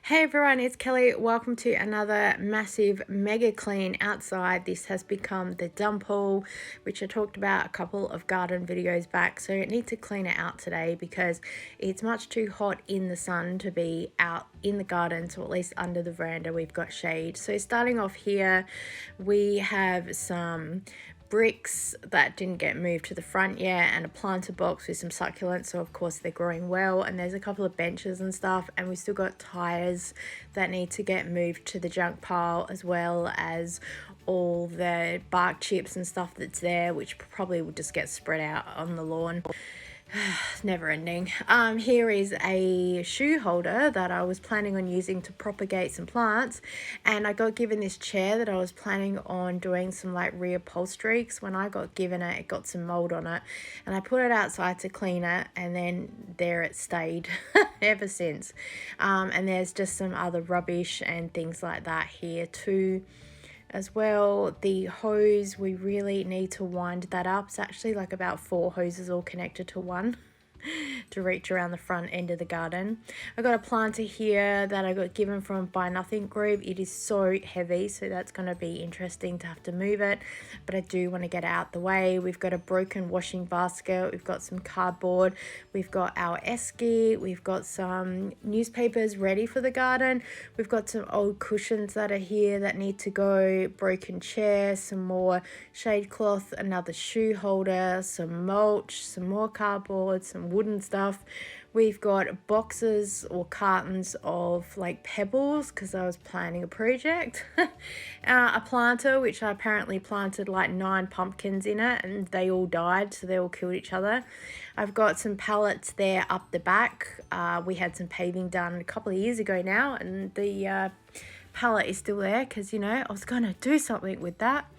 Hey everyone, it's Kelly. Welcome to another massive mega clean outside. This has become the dump hall, which I talked about a couple of garden videos back. So I need to clean it out today because it's much too hot in the sun to be out in the garden. So at least under the veranda we've got shade. So starting off here, we have some bricks that didn't get moved to the front yet, and a planter box with some succulents, so of course they're growing well, and there's a couple of benches and stuff, and we still got tires that need to get moved to the junk pile, as well as all the bark chips and stuff that's there, which probably will just get spread out on the lawn. Never ending. Here is a shoe holder that I was planning on using to propagate some plants, and I got given this chair that I was planning on doing some like reupholstery, because when I got given it, it got some mold on it, and I put it outside to clean it, and then there it stayed ever since. And there's just some other rubbish and things like that here too. As well, the hose, we really need to wind that up. It's actually like about 4 hoses all connected to one to reach around the front end of the garden. I got a planter here that I got given from Buy Nothing group. It is so heavy, so that's going to be interesting to have to move it, but I do want to get it out the way. We've got a broken washing basket, we've got some cardboard, we've got our esky, we've got some newspapers ready for the garden, we've got some old cushions that are here that need to go, broken chair, some more shade cloth, another shoe holder, some mulch, some more cardboard, some wooden stuff. We've got boxes or cartons of like pebbles because I was planning a project. A planter, which I apparently planted like 9 pumpkins in it, and they all died, so they all killed each other. I've got some pallets there up the back. We had some paving done a couple of years ago now, and the pallet is still there because, you know, I was going to do something with that.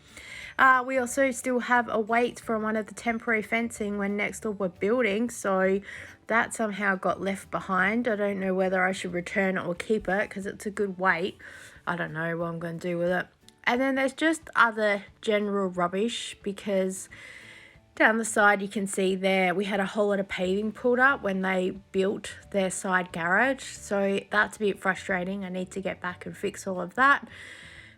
We also still have a weight from one of the temporary fencing when next door were building, so that somehow got left behind. I don't know whether I should return it or keep it because it's a good weight. I don't know what I'm going to do with it. And then there's just other general rubbish, because down the side you can see there we had a whole lot of paving pulled up when they built their side garage, so that's a bit frustrating. I need to get back and fix all of that.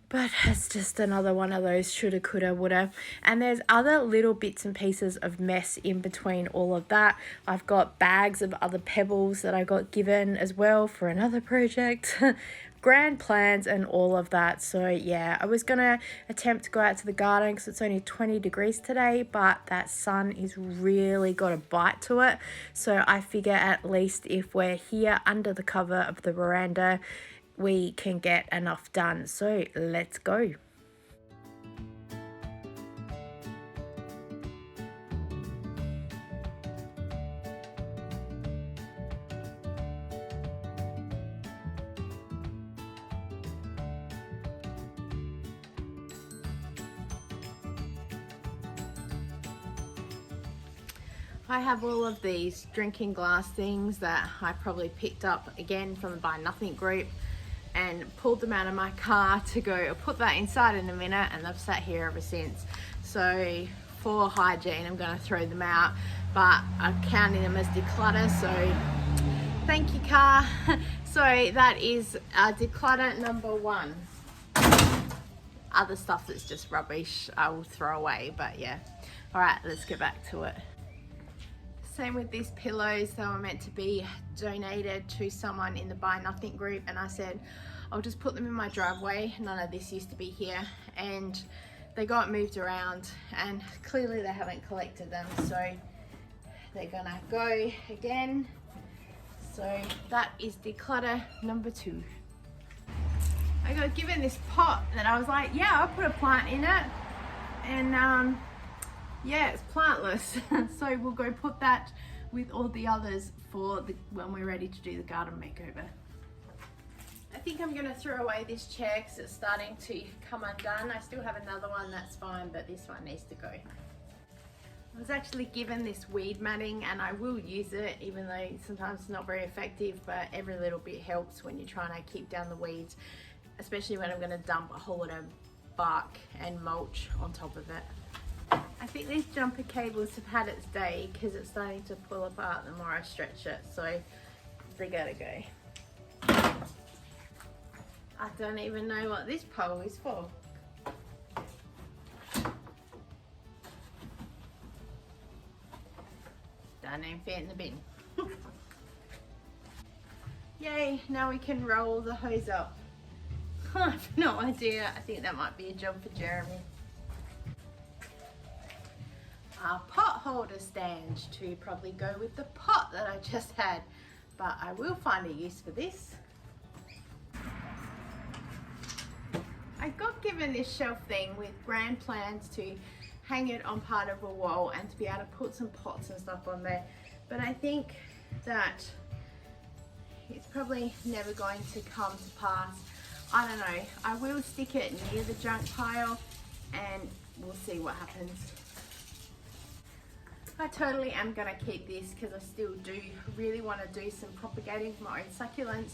But it's just another one of those shoulda, coulda, woulda. And there's other little bits and pieces of mess in between all of that. I've got bags of other pebbles that I got given as well for another project. Grand plans and all of that. So yeah, I was going to attempt to go out to the garden because it's only 20 degrees today, but that sun is really got a bite to it. So I figure at least if we're here under the cover of the veranda, we can get enough done. So let's go. I have all of these drinking glass things that I probably picked up again from the Buy Nothing group, and pulled them out of my car to go, I'll put that inside in a minute, and they've sat here ever since. So for hygiene, I'm going to throw them out, but I'm counting them as declutter, so thank you, car. So that is declutter number 1. Other stuff that's just rubbish I will throw away, but yeah. All right, let's get back to it. Same with these pillows. They were meant to be donated to someone in the Buy Nothing group, and I said I'll just put them in my driveway. None of this used to be here, and they got moved around, and clearly they haven't collected them, so they're gonna go again. So that is declutter number 2. I got given this pot that I was like, yeah, I'll put a plant in it, and yeah, it's plantless. So we'll go put that with all the others for when we're ready to do the garden makeover. I think I'm going to throw away this chair because it's starting to come undone. I still have another one that's fine, but this one needs to go. I was actually given this weed matting, and I will use it, even though sometimes it's not very effective, but every little bit helps when you're trying to keep down the weeds, especially when I'm going to dump a whole lot of bark and mulch on top of it. I think these jumper cables have had its day because it's starting to pull apart the more I stretch it, so they gotta go. I don't even know what this pole is for. Don't even fit in the bin. Yay, now we can roll the hose up. I have no idea. I think that might be a job for Jeremy. A pot holder stand to probably go with the pot that I just had, but I will find a use for this. I got given this shelf thing with grand plans to hang it on part of a wall and to be able to put some pots and stuff on there, but I think that it's probably never going to come to pass. I don't know. I will stick it near the junk pile and we'll see what happens. I totally am going to keep this because I still do really want to do some propagating for my own succulents.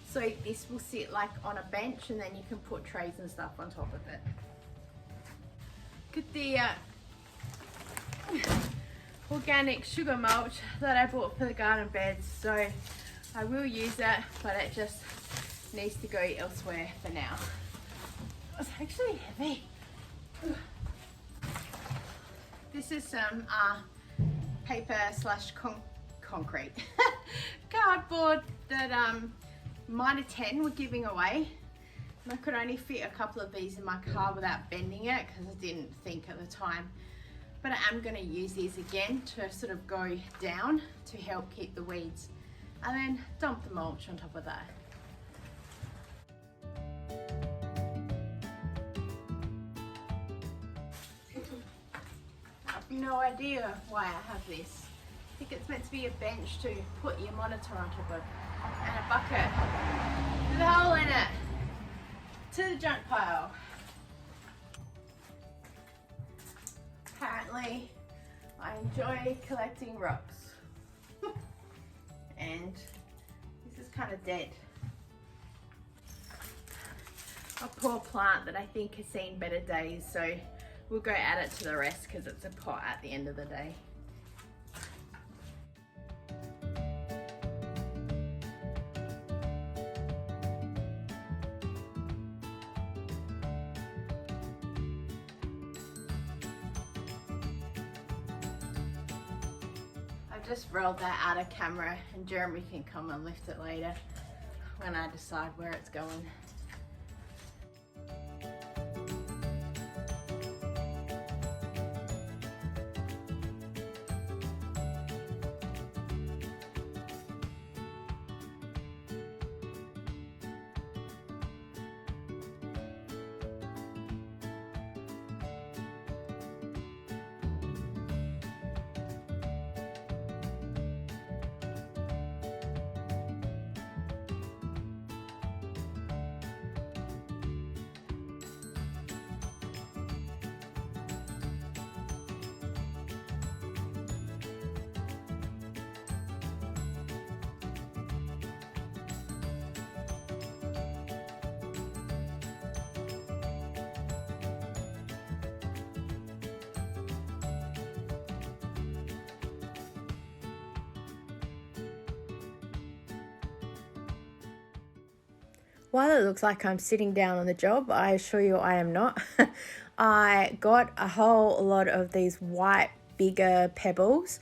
So this will sit like on a bench and then you can put trays and stuff on top of it. Got the organic sugar mulch that I bought for the garden beds. So I will use it, but it just needs to go elsewhere for now. It's actually heavy. This is some paper slash concrete cardboard that Mitre 10 were giving away. And I could only fit a couple of these in my car without bending it because I didn't think at the time. But I am going to use these again to sort of go down to help keep the weeds, and then dump the mulch on top of that. I have no idea why I have this. I think it's meant to be a bench to put your monitor on top of, and a bucket with a hole in it to the junk pile. Apparently, I enjoy collecting rocks. And this is kind of dead. A poor plant that I think has seen better days, so we'll go add it to the rest because it's a pot at the end of the day. Just rolled that out of camera and Jeremy can come and lift it later when I decide where it's going. While it looks like I'm sitting down on the job, I assure you I am not. I got a whole lot of these white, bigger pebbles.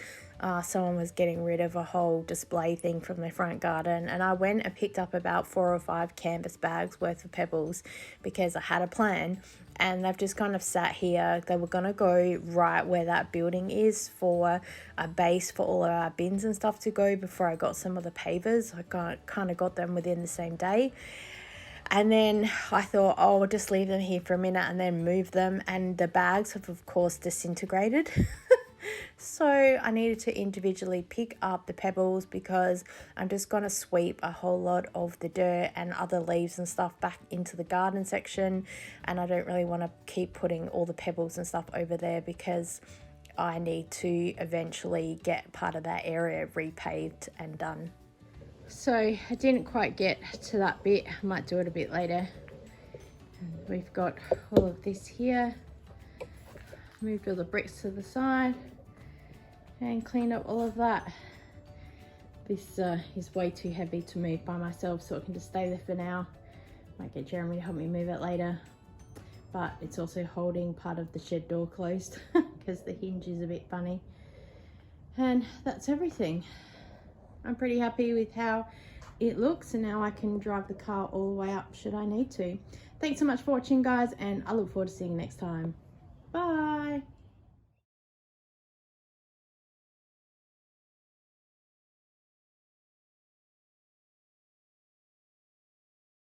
Someone was getting rid of a whole display thing from their front garden, and I went and picked up about 4 or 5 canvas bags worth of pebbles because I had a plan, and they've just kind of sat here. They were going to go right where that building is for a base for all of our bins and stuff to go before I got some of the pavers. I kind of got them within the same day. And then I thought, oh, I'll just leave them here for a minute and then move them. And the bags have, of course, disintegrated. So I needed to individually pick up the pebbles because I'm just going to sweep a whole lot of the dirt and other leaves and stuff back into the garden section. And I don't really want to keep putting all the pebbles and stuff over there because I need to eventually get part of that area repaved and done. So I didn't quite get to that bit. I might do it a bit later. And we've got all of this here. Moved all the bricks to the side and cleaned up all of that. This is way too heavy to move by myself, so it can just stay there for now. Might get Jeremy to help me move it later. But it's also holding part of the shed door closed because the hinge is a bit funny. And that's everything. I'm pretty happy with how it looks, and now I can drive the car all the way up should I need to. Thanks so much for watching, guys, and I look forward to seeing you next time. Bye.